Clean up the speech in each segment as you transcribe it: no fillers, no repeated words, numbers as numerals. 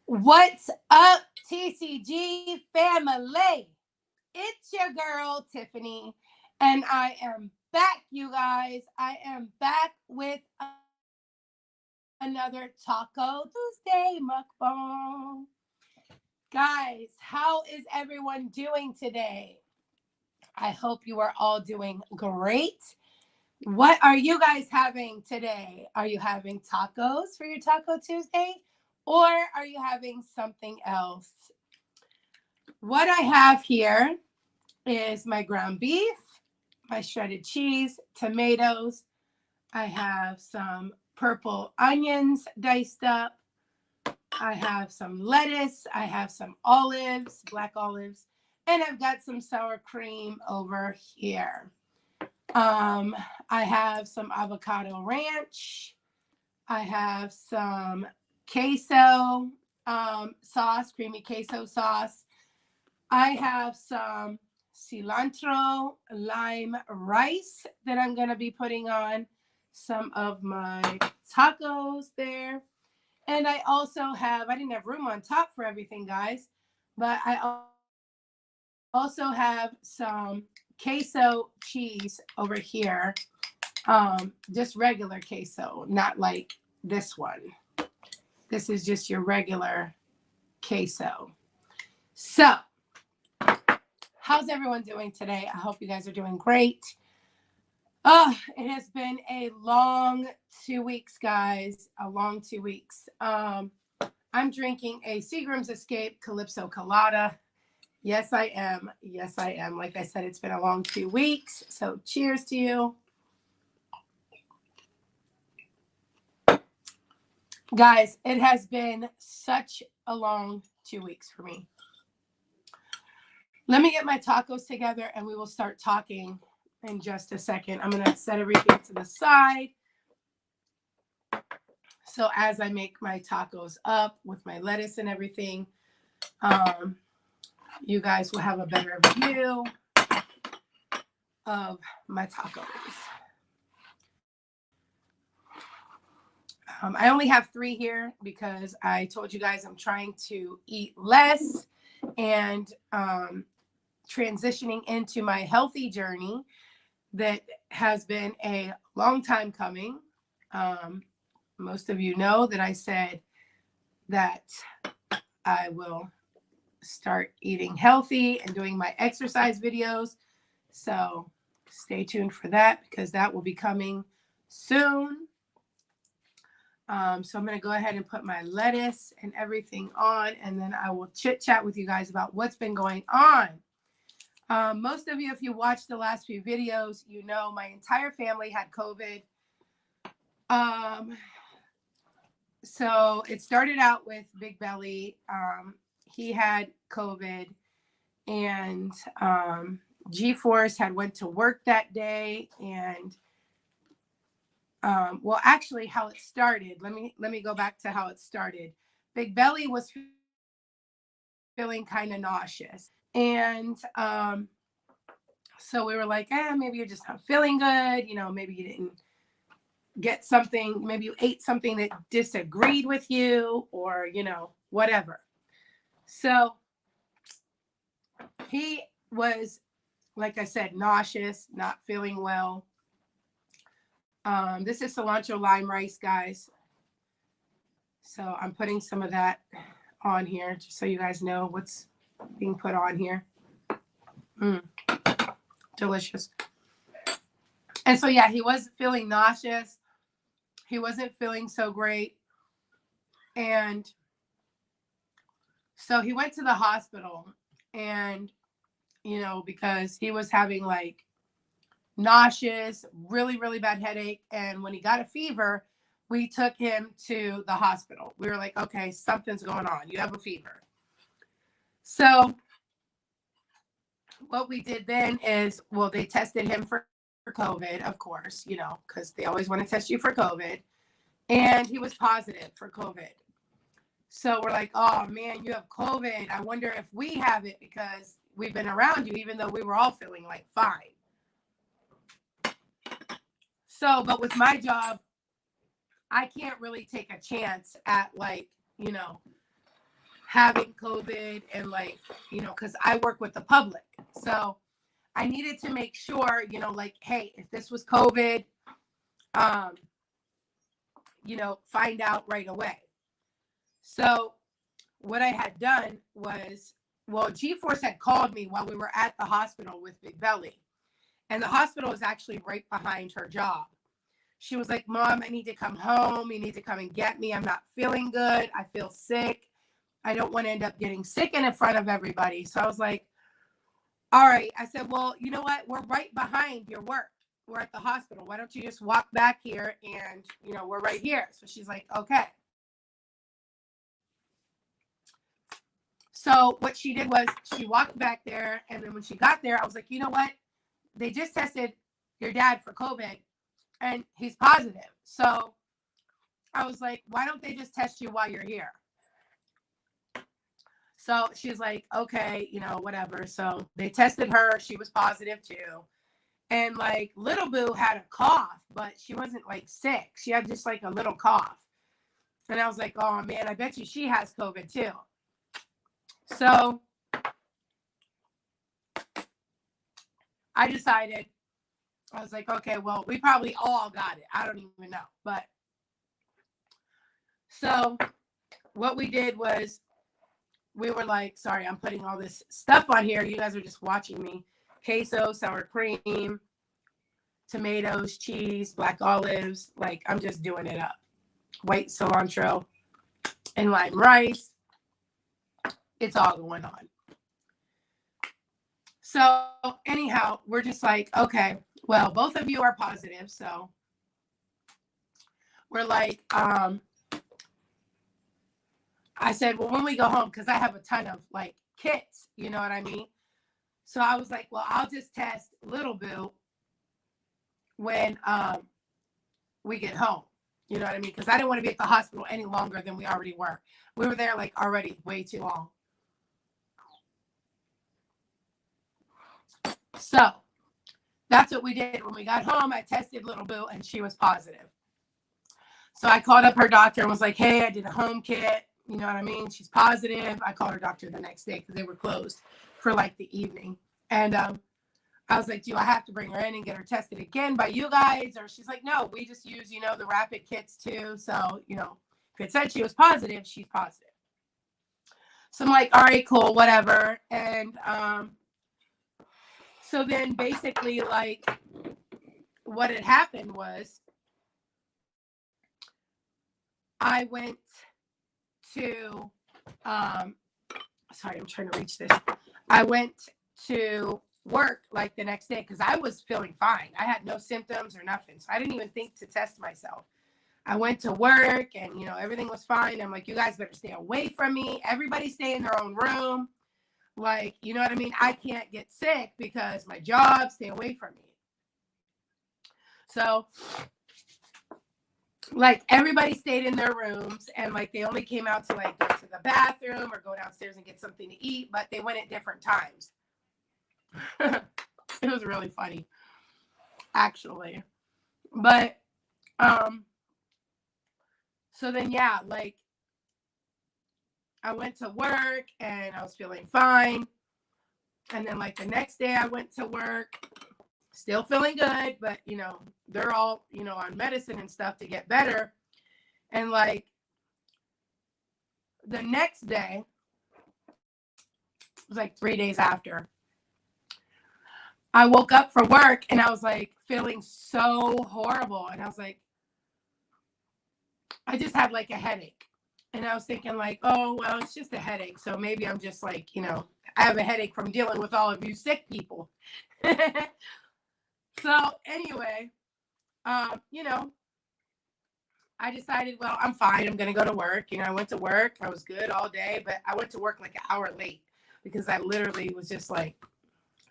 What's up, TCG family? It's your girl, Tiffany, and I am back, you guys. I am back with another Taco Tuesday mukbang. Guys, how is everyone doing today? I hope you are all doing great. What are you guys having today? Are you having tacos for your Taco Tuesday? Or are you having something else? What I have here is my ground beef, my shredded cheese, tomatoes. I have some purple onions diced up. I have some lettuce. I have some olives, black olives. And I've got some sour cream over here. I have some avocado ranch. I have some queso sauce, creamy queso sauce. I have some cilantro lime rice that I'm going to be putting on some of my tacos there. And I also have, I didn't have room on top for everything, guys, but I also have some queso cheese over here. Just regular queso, not like this one. This is just your regular queso. So, how's everyone doing today? I hope you guys are doing great. It has been a long 2 weeks, guys. A long 2 weeks. I'm drinking a Seagram's Escape Calypso Colada. Yes, I am. Yes, I am. Like I said, it's been a long 2 weeks. So cheers to you. Guys, it has been such a long 2 weeks for me. Let me get my tacos together and we will start talking in just a second. I'm going to set everything to the side. So as I make my tacos up with my lettuce and everything, you guys will have a better view of my tacos. I only have 3 here because I told you guys I'm trying to eat less and transitioning into my healthy journey that has been a long time coming. Most of you know that I said that I will start eating healthy and doing my exercise videos. So stay tuned for that because that will be coming soon. So I'm going to go ahead and put my lettuce and everything on, and then I will chit chat with you guys about what's been going on. Most of you, if you watched the last few videos, you know my entire family had COVID. So it started out with Big Belly. He had COVID, and G-Force had went to work that day, and well, actually, how it started. Let me go back to how it started. Big Belly was feeling kind of nauseous, and so we were like, maybe you're just not feeling good. You know, maybe you didn't get something. Maybe you ate something that disagreed with you, or you know, whatever. So he was, like I said, nauseous, not feeling well. This is cilantro lime rice, guys. So I'm putting some of that on here just so you guys know what's being put on here. Delicious. And so, yeah, he was feeling nauseous. He wasn't feeling so great. And so he went to the hospital and, you know, because he was having like nauseous, really, really bad headache. And when he got a fever, we took him to the hospital. We were like, okay, something's going on. You have a fever. So what we did then is, well, they tested him for COVID, of course, you know, because they always want to test you for COVID. And he was positive for COVID. So we're like, oh man, you have COVID. I wonder if we have it because we've been around you, even though we were all feeling like fine. So, but with my job, I can't really take a chance at like, you know, having COVID and like, because I work with the public. So I needed to make sure, like, hey, if this was COVID, um, find out right away. So what I had done was, well, G-Force had called me while we were at the hospital with Big Belly. And the hospital is actually right behind her job. She was like, Mom, I need to come home. You need to come and get me. I'm not feeling good. I feel sick. I don't want to end up getting sick in front of everybody. So I was like, all right. I said, well, you know what? We're right behind your work. We're at the hospital. Why don't you just walk back here and, we're right here. So she's like, okay. So what she did was she walked back there. And then when she got there, I was like, you know what? They just tested your dad for COVID and he's positive. So I was like, why don't they just test you while you're here? So she's like, okay, whatever. So they tested her. She was positive too. And like little Boo had a cough, but she wasn't like sick. She had just like a little cough. And I was like, oh man, I bet you she has COVID too. So I decided, I was like, okay, well, we probably all got it. I don't even know. But so what we did was we were like, sorry, I'm putting all this stuff on here. You guys are just watching me. Queso, sour cream, tomatoes, cheese, black olives. Like, I'm just doing it up. White cilantro and lime rice. It's all going on. So anyhow, we're just like, okay, well, both of you are positive. So we're like, I said, well, when we go home, because I have a ton of like kits, you know what I mean? So I was like, well, I'll just test little Boo when we get home. You know what I mean? Because I didn't want to be at the hospital any longer than we already were. We were there like already way too long. So that's what we did. When we got home, I tested little Boo and she was positive. So I called up her doctor and was like, hey, I did a home kit. You know what I mean? She's positive. I called her doctor the next day because they were closed for like the evening. And I was like, do I have to bring her in and get her tested again by you guys? Or she's like, no, we just use, the rapid kits too. So, if it said she was positive, she's positive. So I'm like, all right, cool, whatever. And so then basically like what had happened was I went to, sorry, I'm trying to reach this. I went to work like the next day because I was feeling fine. I had no symptoms or nothing. So I didn't even think to test myself. I went to work and, everything was fine. I'm like, you guys better stay away from me. Everybody stay in their own room. Like, you know what I mean? I can't get sick because my job, stay away from me. So like everybody stayed in their rooms and like they only came out to like go to the bathroom or go downstairs and get something to eat, but they went at different times. It was really funny, actually. But so then yeah, like I went to work and I was feeling fine. And then like the next day I went to work, still feeling good, but they're all, on medicine and stuff to get better. And like the next day, it was like 3 days after, I woke up from work and I was like feeling so horrible. And I was like, I just had like a headache. And I was thinking like, oh, well, it's just a headache. So maybe I'm just like, I have a headache from dealing with all of you sick people. So anyway, I decided, well, I'm fine. I'm going to go to work. I went to work. I was good all day, but I went to work like an hour late because I literally was just like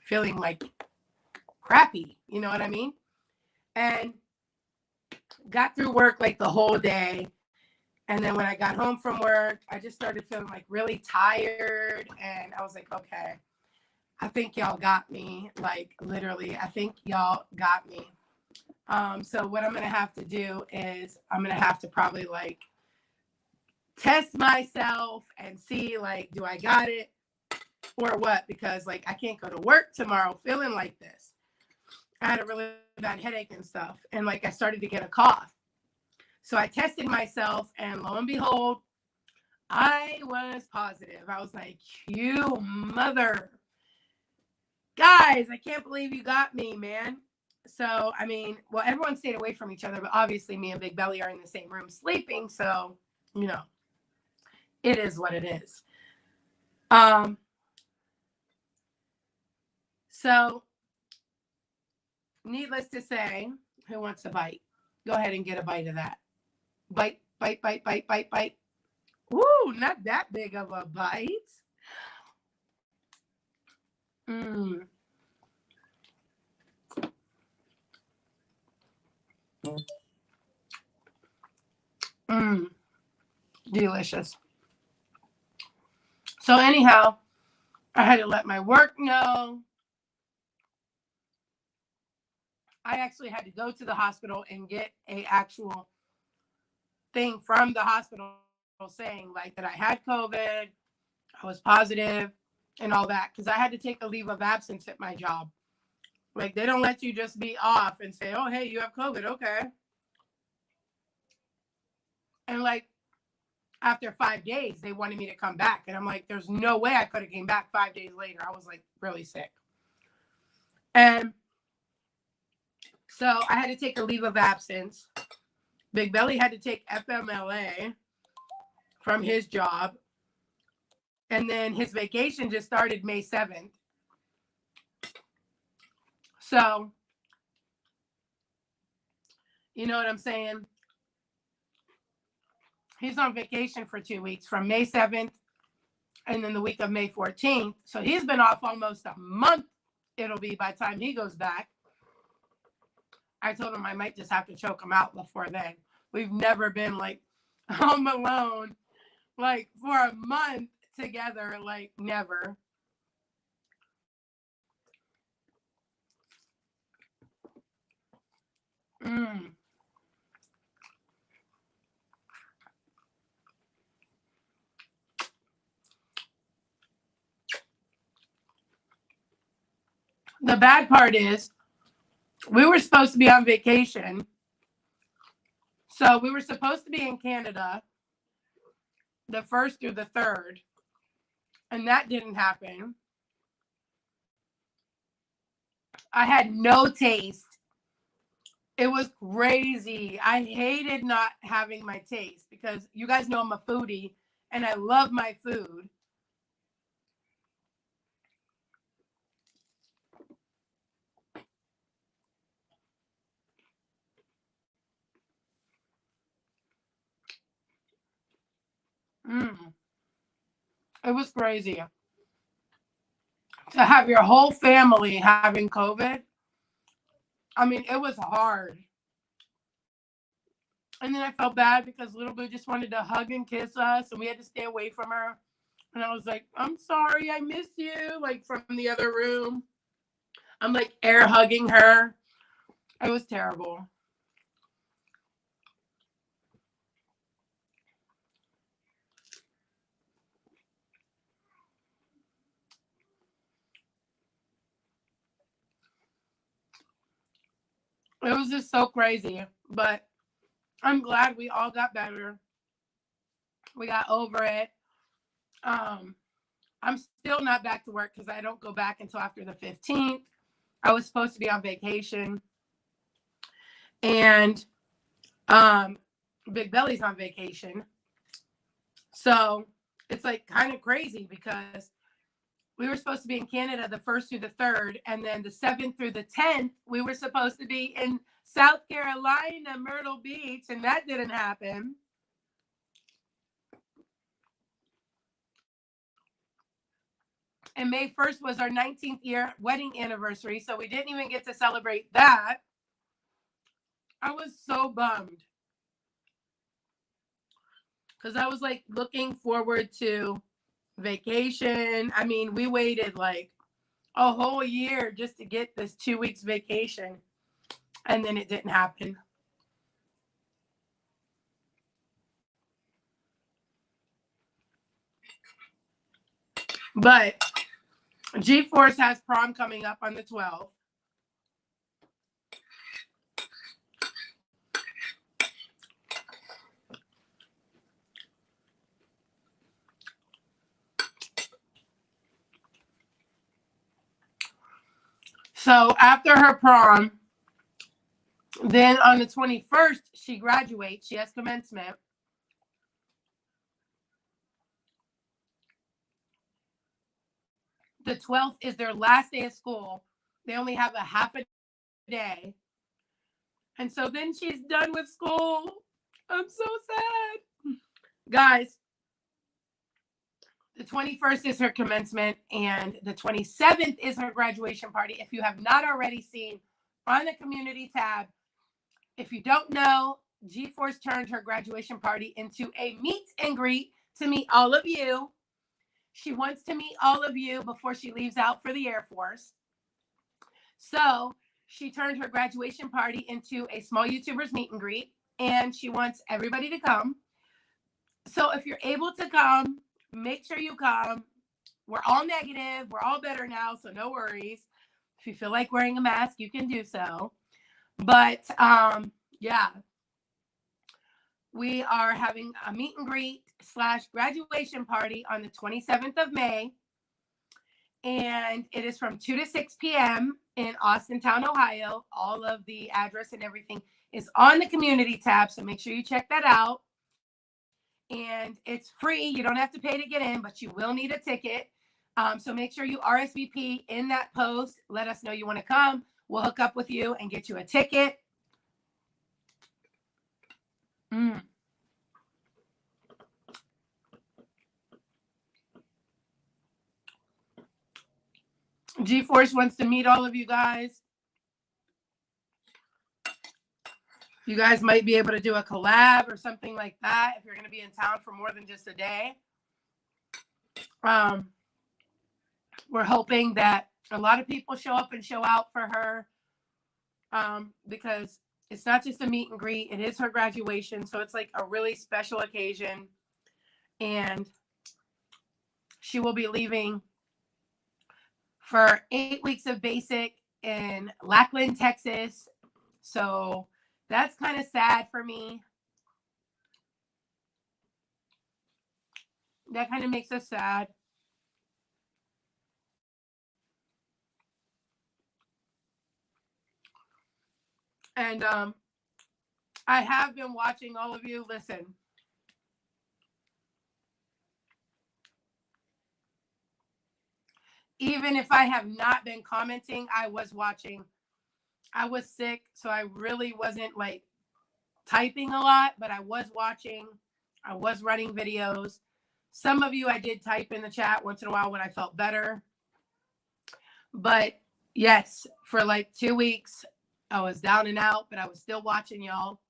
feeling like crappy. You know what I mean? And got through work like the whole day. And then when I got home from work, I just started feeling like really tired. And I was like, okay, I think y'all got me. Like literally, I think y'all got me. So what I'm going to have to do is I'm going to have to probably like test myself and see, like, do I got it or what? Because, like, I can't go to work tomorrow feeling like this. I had a really bad headache and stuff. And, like, I started to get a cough. So I tested myself, and lo and behold, I was positive. I was like, you mother. Guys, I can't believe you got me, man. So, I mean, well, everyone stayed away from each other, but obviously me and Big Belly are in the same room sleeping. So, you know, it is what it is. So, needless to say, who wants a bite? Go ahead and get a bite of that. Bite, bite, bite, bite, bite, bite. Woo, not that big of a bite. Mmm. Mmm. Delicious. So anyhow, I had to let my work know. I actually had to go to the hospital and get a actual thing from the hospital saying, like, that I had COVID, I was positive, and all that, because I had to take a leave of absence at my job. Like, they don't let you just be off and say, oh, hey, you have COVID. Okay. And, like, after 5 days, they wanted me to come back. And I'm like, there's no way I could have came back 5 days later. I was, like, really sick. And so I had to take a leave of absence. Big Belly had to take FMLA from his job. And then his vacation just started May 7th. So, you know what I'm saying? He's on vacation for 2 weeks from May 7th and then the week of May 14th. So he's been off almost a month. It'll be by the time he goes back. I told him I might just have to choke him out before then. We've never been, like, home alone, like, for a month together, like, never. Mm. The bad part is we were supposed to be on vacation. So we were supposed to be in Canada the 1st through the 3rd, and that didn't happen. I had no taste. It was crazy. I hated not having my taste because you guys know I'm a foodie and I love my food. It was crazy to have your whole family having COVID. I mean, it was hard. And then I felt bad because Little Boo just wanted to hug and kiss us, and we had to stay away from her. And I was like, I'm sorry, I miss you, like, from the other room. I'm, like, air hugging her. It was terrible. It was just so crazy. But I'm glad we all got better. We got over it. I'm still not back to work because I don't go back until after the 15th. I was supposed to be on vacation. And Big Belly's on vacation. So it's, like, kind of crazy because we were supposed to be in Canada the 1st through the 3rd, and then the 7th through the 10th, we were supposed to be in South Carolina, Myrtle Beach, and that didn't happen. And May 1st was our 19th year wedding anniversary, so we didn't even get to celebrate that. I was so bummed because I was, like, looking forward to vacation. I mean, we waited, like, a whole year just to get this 2 weeks vacation, and then it didn't happen. But G-Force has prom coming up on the 12th. So after her prom, then on the 21st, she graduates. She has commencement. The 12th is their last day of school. They only have a half a day. And so then she's done with school. I'm so sad. Guys, the 21st is her commencement, and the 27th is her graduation party. If you have not already seen on the community tab, if you don't know, G-Force turned her graduation party into a meet and greet to meet all of you. She wants to meet all of you before she leaves out for the Air Force. So she turned her graduation party into a small YouTubers meet and greet, and she wants everybody to come. So if you're able to come, make sure you come. We're all negative. We're all better now, so no worries. If you feel like wearing a mask, you can do so. But yeah, we are having a meet and greet / graduation party on the 27th of May. And it is from 2 to 6 p.m. in Austintown, Ohio. All of the address and everything is on the community tab, so make sure you check that out. And it's free. You don't have to pay to get in, but you will need a ticket. So make sure you RSVP in that post. Let us know you want to come. We'll hook up with you and get you a ticket. G-Force wants to meet all of you guys. You guys might be able to do a collab or something like that if you're going to be in town for more than just a day. We're hoping that a lot of people show up and show out for her because it's not just a meet and greet. It is her graduation, so it's like a really special occasion. And she will be leaving for 8 weeks of basic in Lackland, Texas. So that's kind of sad for me. That kind of makes us sad. And I have been watching all of you. Listen. Even if I have not been commenting, I was watching. I was sick, so I really wasn't like typing a lot, but I was watching. I was running videos. Some of you I did type in the chat once in a while when I felt better. But yes, for like 2 weeks, I was down and out, but I was still watching y'all.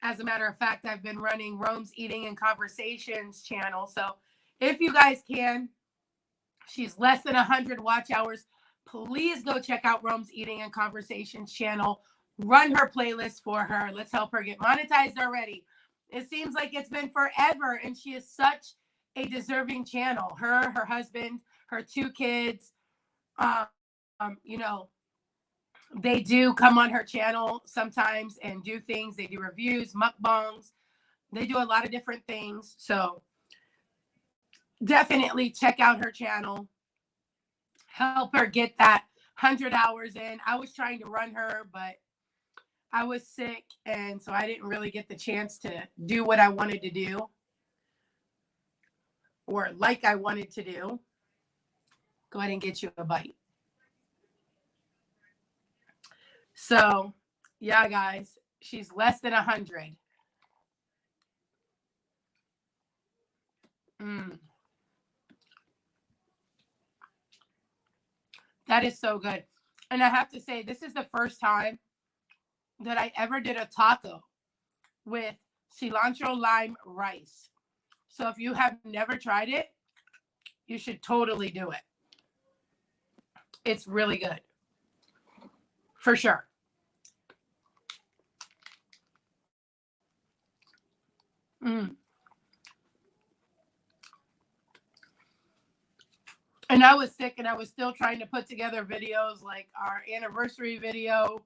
As a matter of fact, I've been running Rome's Eating and Conversations channel. So if you guys can, she's less than 100 watch hours. Please go check out Rome's Eating and Conversations channel. Run her playlist for her. Let's help her get monetized already. It seems like it's been forever, and she is such a deserving channel. Her husband, her 2 kids, you know, they do come on her channel sometimes and do things. They do reviews, mukbangs. They do a lot of different things. So definitely check out her channel. Help her get that 100 hours in. I was trying to run her, but I was sick, and so I didn't really get the chance to do what I wanted to do or like I wanted to do. Go ahead and get you a bite. So, yeah, guys, she's less than 100. That is so good. And I have to say, this is the first time that I ever did a taco with cilantro lime rice. So if you have never tried it, you should totally do it. It's really good. For sure. Mm. And I was sick and I was still trying to put together videos like our anniversary video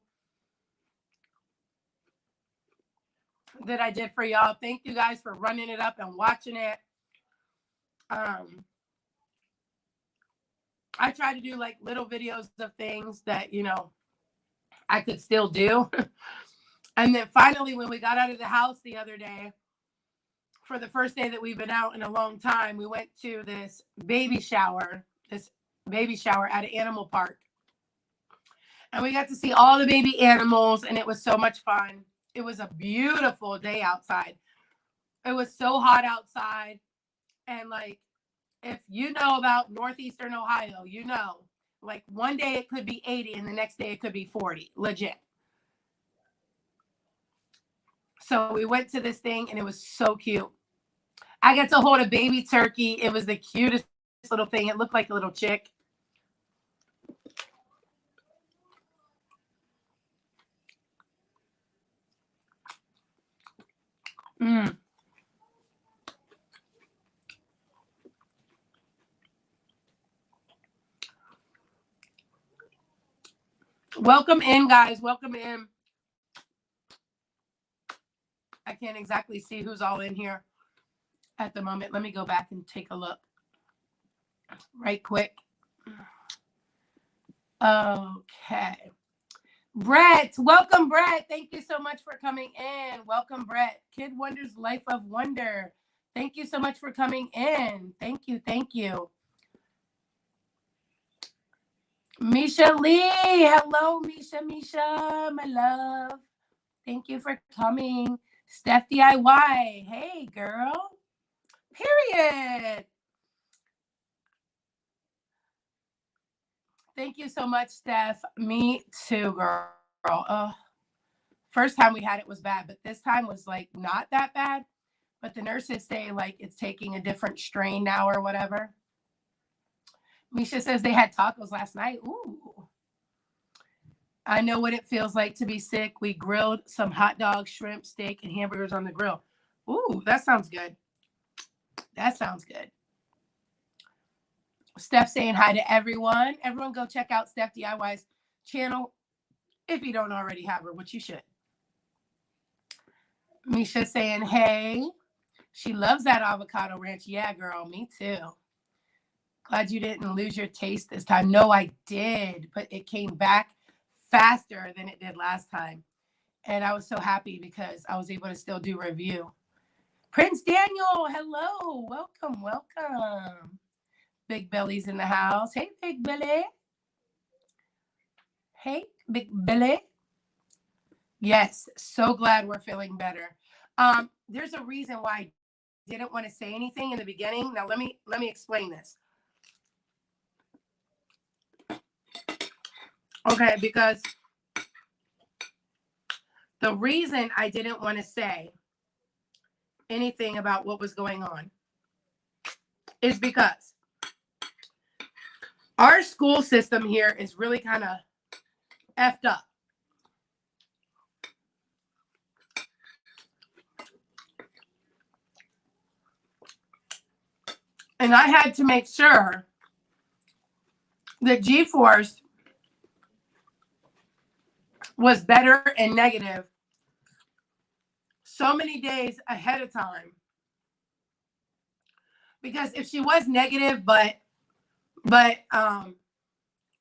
that I did for y'all. Thank you guys for running it up and watching it. I try to do like little videos of things that, you know, I could still do. And then finally, when we got out of the house the other day, for the first day that we've been out in a long time, we went to this baby shower at an animal park. And we got to see all the baby animals, and it was so much fun. It was a beautiful day outside. It was so hot outside. And like, if you know about Northeastern Ohio, you know, like one day it could be 80 and the next day it could be 40, legit. So we went to this thing and it was so cute. I got to hold a baby turkey. It was the cutest little thing. It looked like a little chick. Mm. Welcome in, guys. Welcome in. I can't exactly see who's all in here at the moment. Let me go back and take a look right quick. Okay. Brett, welcome, Brett. Thank you so much for coming in. Welcome, Brett. Kid Wonder's Life of Wonder. Thank you so much for coming in. Thank you. Thank you. Misha Lee. Hello, Misha, my love. Thank you for coming. Steph DIY. Hey, girl. Period. Thank you so much, Steph. Me too, girl. First time we had it was bad, but this time was like not that bad. But the nurses say like it's taking a different strain now or whatever. Misha says they had tacos last night. Ooh. I know what it feels like to be sick. We grilled some hot dogs, shrimp, steak, and hamburgers on the grill. Ooh, that sounds good. That sounds good. Steph saying hi to everyone. Everyone go check out Steph DIY's channel if you don't already have her, which you should. Misha saying, hey, she loves that avocado ranch. Yeah, girl, me too. Glad you didn't lose your taste this time. No, I did, but it came back faster than it did last time. And I was so happy because I was able to still do review. Prince Daniel, hello. Welcome, welcome. Big Belly's in the house. Hey, Big Belly. Hey, Big Belly. Yes, so glad we're feeling better. There's a reason why I didn't want to say anything in the beginning. Now let me explain this. Okay, because the reason I didn't want to say anything about what was going on is because our school system here is really kind of effed up. And I had to make sure that G-Force was better and negative so many days ahead of time. Because if she was negative, but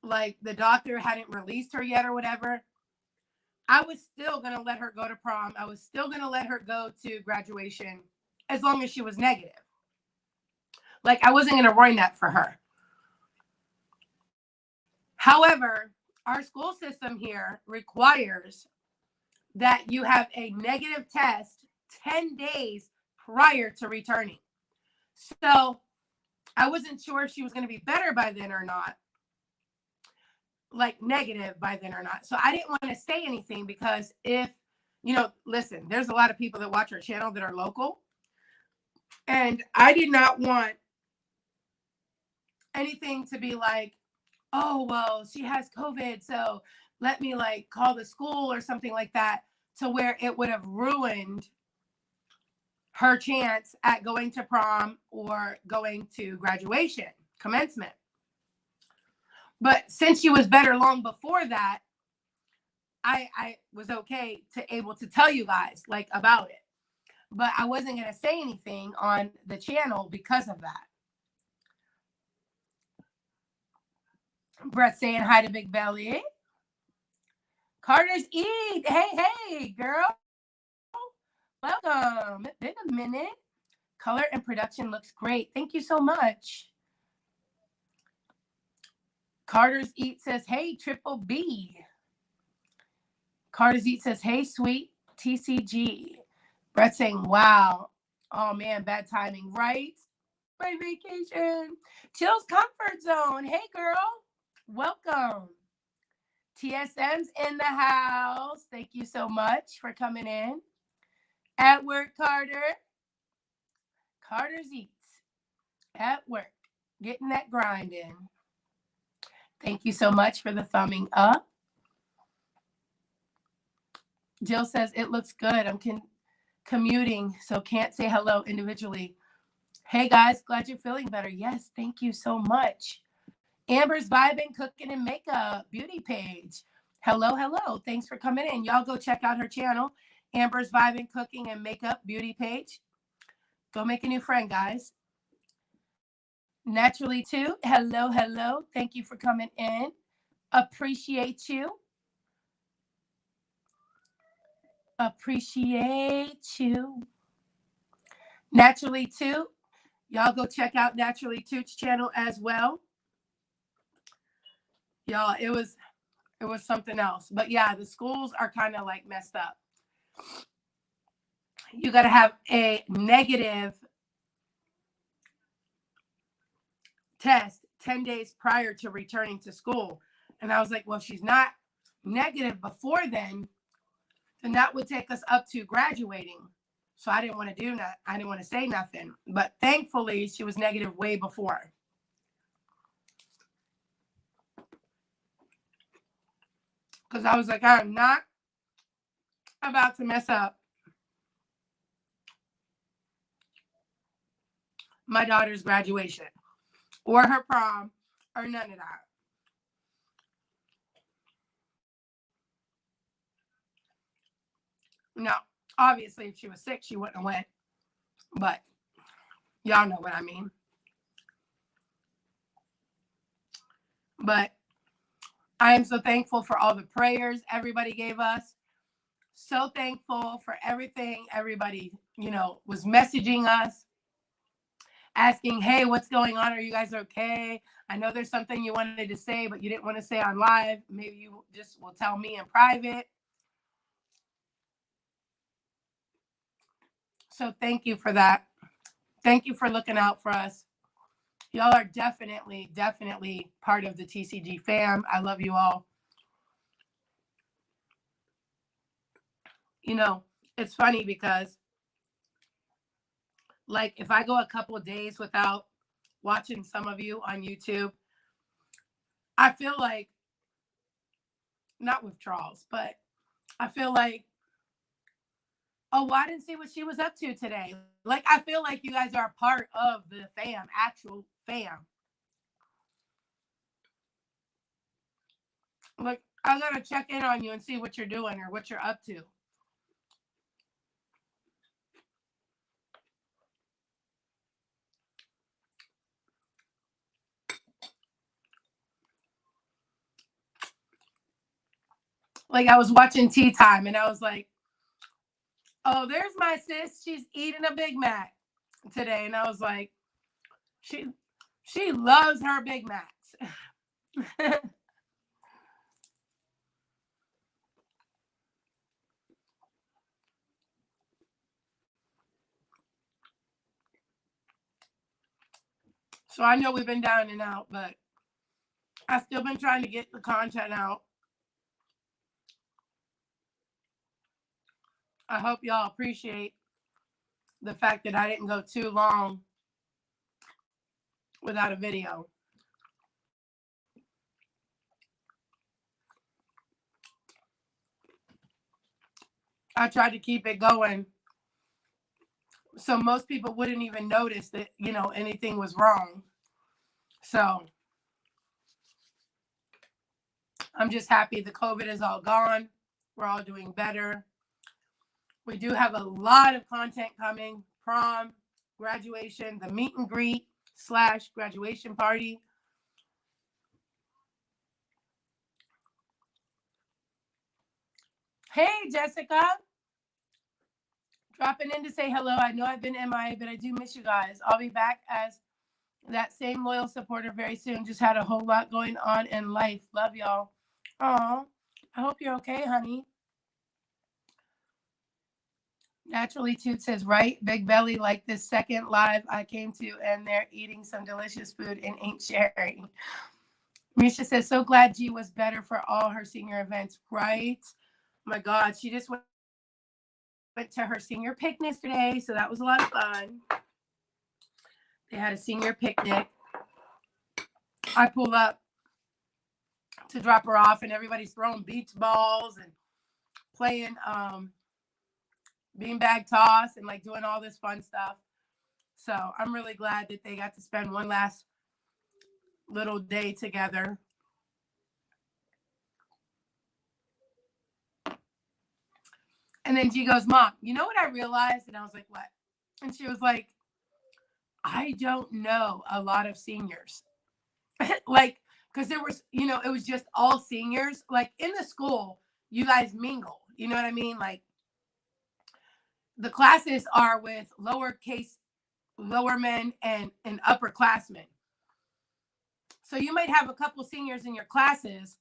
like the doctor hadn't released her yet or whatever, I was still going to let her go to prom. I was still going to let her go to graduation as long as she was negative. Like, I wasn't going to ruin that for her. However, our school system here requires that you have a negative test 10 days prior to returning. So I wasn't sure if she was going to be better by then or not, like negative by then or not. So I didn't want to say anything because if, you know, listen, there's a lot of people that watch our channel that are local. And I did not want anything to be like, oh, well, she has COVID, so let me like call the school or something like that, to where it would have ruined her chance at going to prom or going to graduation, commencement. But since she was better long before that, I was okay to able to tell you guys like about it. But I wasn't going to say anything on the channel because of that. Brett saying hi to Big Belly. Carter's Eat. Hey, girl. Welcome. It's been a minute. Color and production looks great. Thank you so much. Carter's Eat says, hey, Triple B. Carter's Eat says, hey, sweet TCG. Brett saying, wow. Oh, man, bad timing, right? My vacation. Chill's Comfort Zone. Hey, girl. Welcome. TSM's in the house. Thank you so much for coming in. At work, Carter. Carter's Eats. At work. Getting that grind in. Thank you so much for the thumbing up. Jill says, it looks good. I'm commuting, so can't say hello individually. Hey, guys. Glad you're feeling better. Yes, thank you so much. Amber's Vibing, Cooking, and Makeup beauty page. Hello. Thanks for coming in. Y'all go check out her channel, Amber's Vibing, Cooking, and Makeup beauty page. Go make a new friend, guys. Naturally, too. Hello. Thank you for coming in. Appreciate you. Naturally, too. Y'all go check out Naturally Too's channel as well. Y'all, it was something else. But yeah, the schools are kind of like messed up. You got to have a negative test 10 days prior to returning to school. And I was like, well, if she's not negative before then that would take us up to graduating. So I didn't want to do that. I didn't want to say nothing. But thankfully, she was negative way before. Because I was like, I'm not about to mess up my daughter's graduation or her prom or none of that. No, obviously, if she was sick, she wouldn't have went. But y'all know what I mean. But I am so thankful for all the prayers everybody gave us. So thankful for everything everybody, was messaging us, asking, hey, what's going on? Are you guys okay? I know there's something you wanted to say, but you didn't want to say on live. Maybe you just will tell me in private. So thank you for that. Thank you for looking out for us. Y'all are definitely part of the TCG fam. I love you all. It's funny because like if I go a couple of days without watching some of you on YouTube, I feel like, not withdrawals, but I feel like, oh, well, I didn't see what she was up to today. Like, I feel like you guys are a part of the fam, actual fam. Like, I gotta check in on you and see what you're doing or what you're up to. Like, I was watching Tea Time and I was like, oh, there's my sis. She's eating a Big Mac today. And I was like, she loves her Big Macs. So I know we've been down and out, but I've still been trying to get the content out. I hope y'all appreciate the fact that I didn't go too long without a video. I tried to keep it going So most people wouldn't even notice that, anything was wrong. So I'm just happy the COVID is all gone. We're all doing better. We do have a lot of content coming: prom, graduation, the meet and greet / graduation party. Hey, Jessica. Dropping in to say hello. I know I've been MIA, but I do miss you guys. I'll be back as that same loyal supporter very soon. Just had a whole lot going on in life. Love y'all. Oh, I hope you're okay, honey. Naturally Toot says, right, Big Belly, like this second live I came to, and they're eating some delicious food and ain't sharing. Misha says, so glad G was better for all her senior events, right? Oh my God, she just went to her senior picnic yesterday, so that was a lot of fun. They had a senior picnic. I pull up to drop her off, and everybody's throwing beach balls and playing beanbag toss and like doing all this fun stuff. So I'm really glad that they got to spend one last little day together. And then G goes, Mom, you know what I realized? And I was like, what? And she was like, I don't know a lot of seniors. Like, because there was, it was just all seniors. Like in the school, you guys mingle. You know what I mean? Like the classes are with lower men and upperclassmen. So you might have a couple seniors in your classes,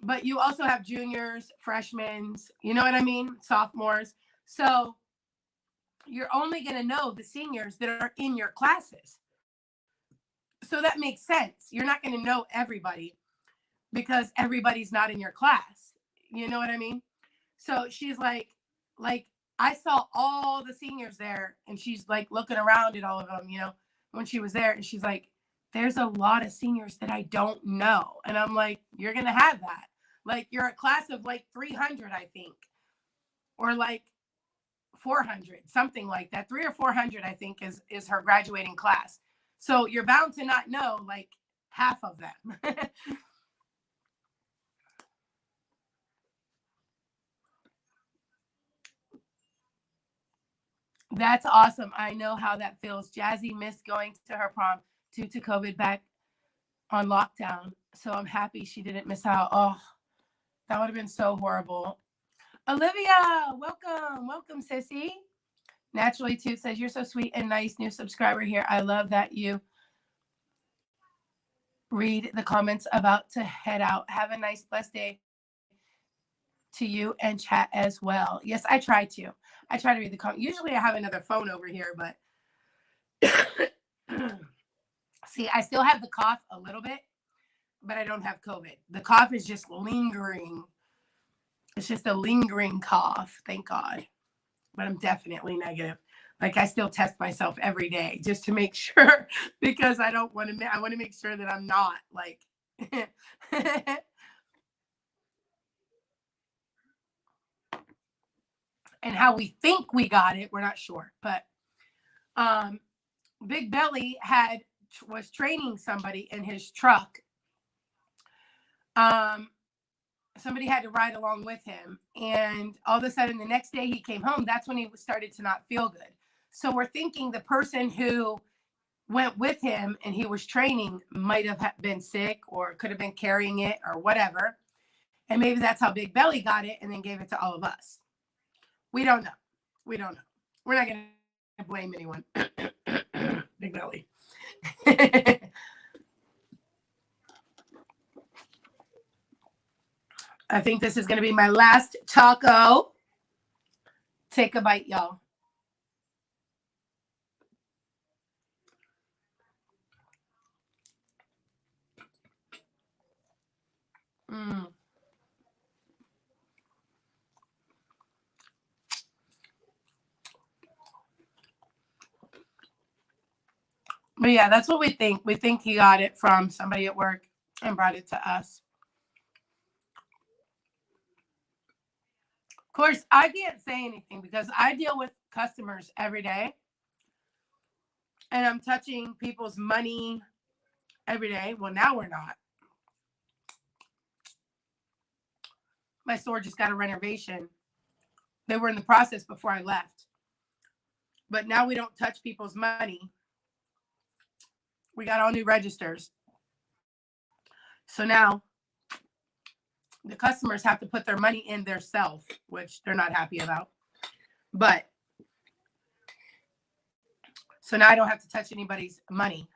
but you also have juniors, freshmen, you know what I mean? Sophomores. So you're only going to know the seniors that are in your classes. So that makes sense. You're not going to know everybody because everybody's not in your class. You know what I mean? So she's like, I saw all the seniors there, and she's like looking around at all of them, when she was there, and she's like, there's a lot of seniors that I don't know. And I'm like, you're going to have that. Like you're a class of like 300, I think, or like 400, something like that. 300 or 400, I think, is her graduating class. So you're bound to not know like half of them. That's awesome. I know how that feels. Jazzy missed going to her prom due to COVID back on lockdown. So I'm happy she didn't miss out. Oh, that would have been so horrible. Olivia, welcome. Welcome, sissy. Naturally Toot says, you're so sweet and nice. New subscriber here. I love that you read the comments about to head out. Have a nice, blessed day to you and chat as well. Yes, I try to. I try to read the comments. Usually I have another phone over here, but see, I still have the cough a little bit, but I don't have COVID. The cough is just lingering. It's just a lingering cough, thank God. But I'm definitely negative. Like I still test myself every day just to make sure, because I want to make sure that I'm not like and how we think we got it, we're not sure. But Big Belly was training somebody in his truck. Somebody had to ride along with him, and all of a sudden the next day he came home. That's when he started to not feel good. So we're thinking the person who went with him and he was training might have been sick or could have been carrying it or whatever. And maybe that's how Big Belly got it and then gave it to all of us. We don't know. We don't know. We're not going to blame anyone. Big Belly. I think this is going to be my last taco. Take a bite, y'all. But yeah, that's what we think. We think he got it from somebody at work and brought it to us. course, I can't say anything because I deal with customers every day and I'm touching people's money every day. Well, now we're not. My store just got a renovation. They were in the process before I left. But now we don't touch people's money. We got all new registers. So now the customers have to put their money in their self, which they're not happy about. But so now I don't have to touch anybody's money.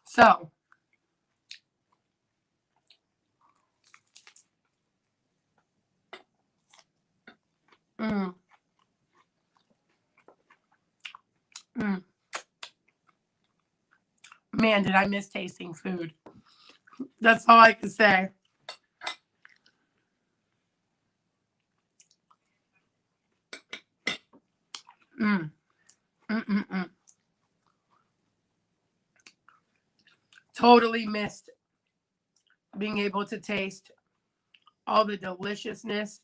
So man, did I miss tasting food. That's all I can say. Totally missed being able to taste all the deliciousness.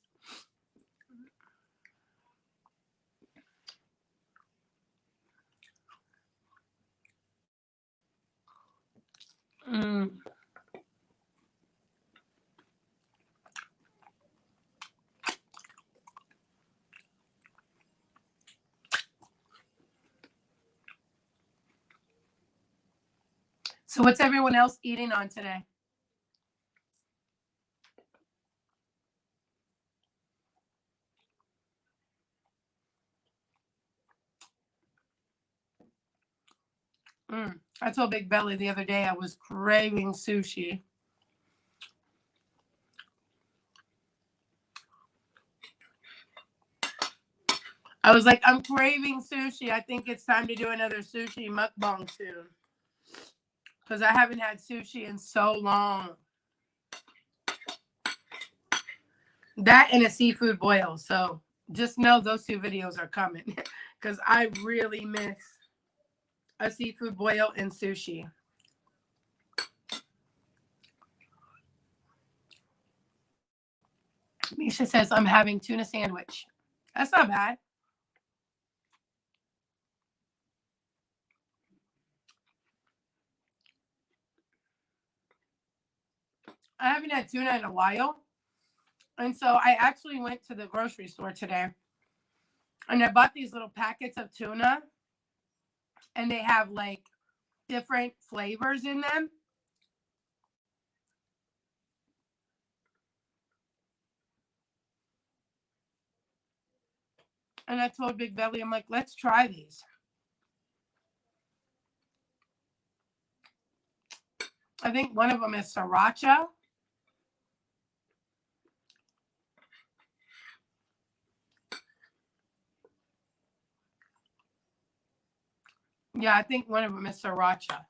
So what's everyone else eating on today? I told Big Belly the other day I was craving sushi. I was like, I'm craving sushi. I think it's time to do another sushi mukbang soon. Because I haven't had sushi in so long. That and a seafood boil. So just know those two videos are coming. Because I really miss a seafood boil and sushi. Misha says, I'm having tuna sandwich. That's not bad. I haven't had tuna in a while. And so I actually went to the grocery store today. And I bought these little packets of tuna. And they have like different flavors in them. And I told Big Belly, I'm like, let's try these. I think one of them is sriracha. Yeah, I think one of them is sriracha.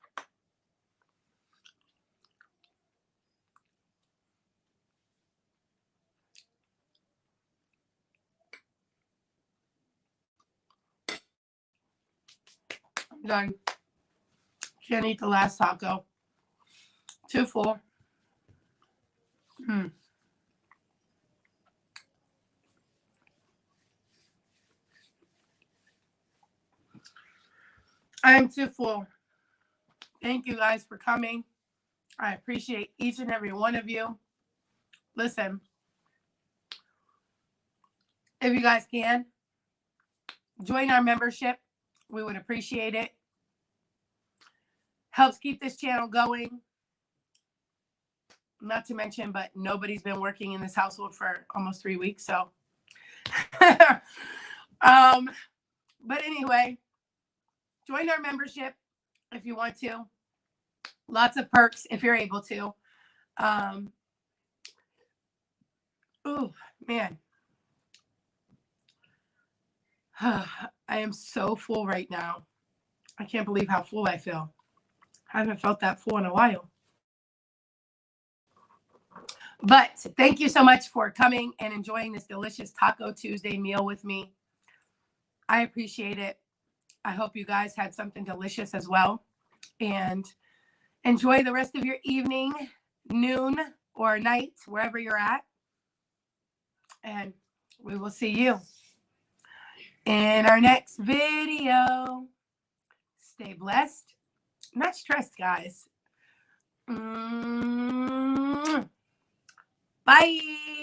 I'm done. Can't eat the last taco. Too full. I am too full. Thank you guys for coming. I appreciate each and every one of you. Listen, if you guys can, join our membership. We would appreciate it. Helps keep this channel going. Not to mention, but nobody's been working in this household for almost 3 weeks. So, but anyway, join our membership if you want to. Lots of perks if you're able to. Oh, man. I am so full right now. I can't believe how full I feel. I haven't felt that full in a while. But thank you so much for coming and enjoying this delicious Taco Tuesday meal with me. I appreciate it. I hope you guys had something delicious as well. And enjoy the rest of your evening, noon, or night, wherever you're at. And we will see you in our next video. Stay blessed, not stressed, guys. Bye.